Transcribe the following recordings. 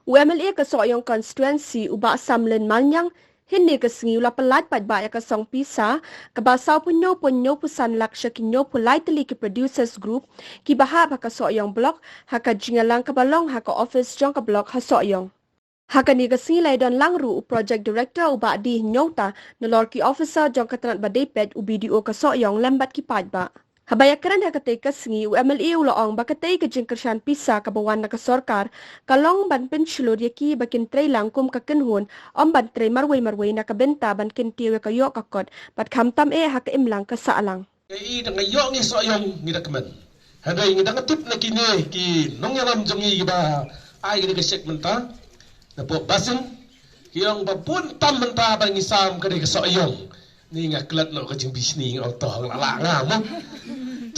UMLA kesoyong konstituensi ubak samlen manyang hindi kesengi ula pelat padba ya kesong pisa kebasau punyo pusan laksha kinyo pulai teli ke producers group ki bahab ha kesoyong blok ha ka jingalang kebalong ha ka office jong ke blok ha soyong. Haka ni kesengi lai don langru project director ubak di nyota nolor ki officer jong ketanat badepet UBDO kesoyong lembat ki padba. Habayakaran hakatay kasengi UMLA uloong bakatay ka jingkersyan pisa kabawan na kasorkar kalong ban pensyulur yaki bakin tray langkum kakenhun om ban tray marway na kabenta ban kintiwe kayo kakot bat kamtam hakaimlang kasaalang. I da ngayo ngi soyong ngi dakman. Haday ngi da tip na kini ki nong yalam jongi ba ay ngi kasek menta na po basin kiyong babun tam menta ba ngi sam ka soyong ni nga klat no ka jing bisni ng auto la nga mo.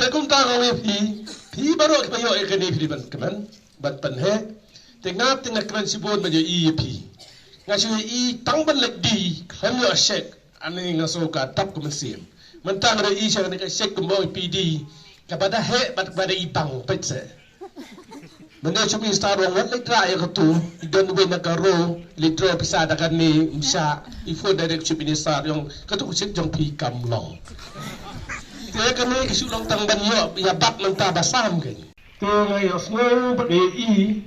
Kung tao ay pi baru kayo ay kani pi ban pan he tinga kran sibon majo pi nga i tang ban lek di kan yo shek ani nga so ka tap ko mesim mentang re i siya ka shek ko mo PD kabada he bat bada itang petse manda chumi star wang lek tra ya to idon we na karo litro pisada kan ni msa ifo direct chumi star yung kato shek jong pi kamlong. Kaya kami kisulang tang banyo, yabat ng tabasam kan. Kaya ngayon, ngayon pag-i,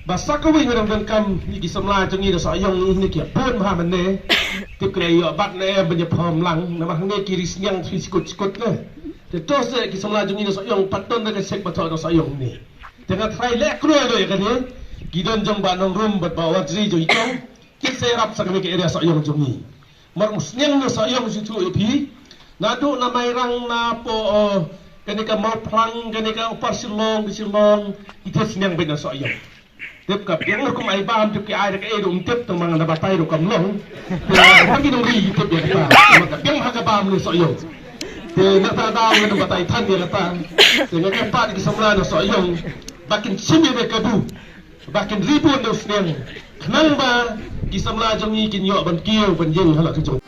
basta kawin ng bangkam, ikisamla itong ito sa ayong inikya, buwan mahaman na tip kaya yabat na banyo paham lang, na mahangay kiris niyang sikot-sikot na. Ito sa ikisamla itong ito sa ayong paton na kasek bato sa ayong ni. Tengah try lekro ito ya kan, gidon jong banong room, bat bawat zi jo itong, kisirap sa kami ke area sa ayong jong ni. Marmus niyang na sa ayong situ ipi, nado na mayrang na po kanika maplang kanika upasilong ites niyang bina so ayo tip ka yang ko may baam tip ki ay ka edo tip tong mga nabatay ro kamlong pagi nung ri tip ya ka magabiyang hagabaam ni so ayo te natadaw ng batay tan ya ta te nga pa di samla no so ayo bakin simi be kadu bakin ribon no sneng nang ba gisamla jong ni kinyo ban kiyo ban yeng hala ka jong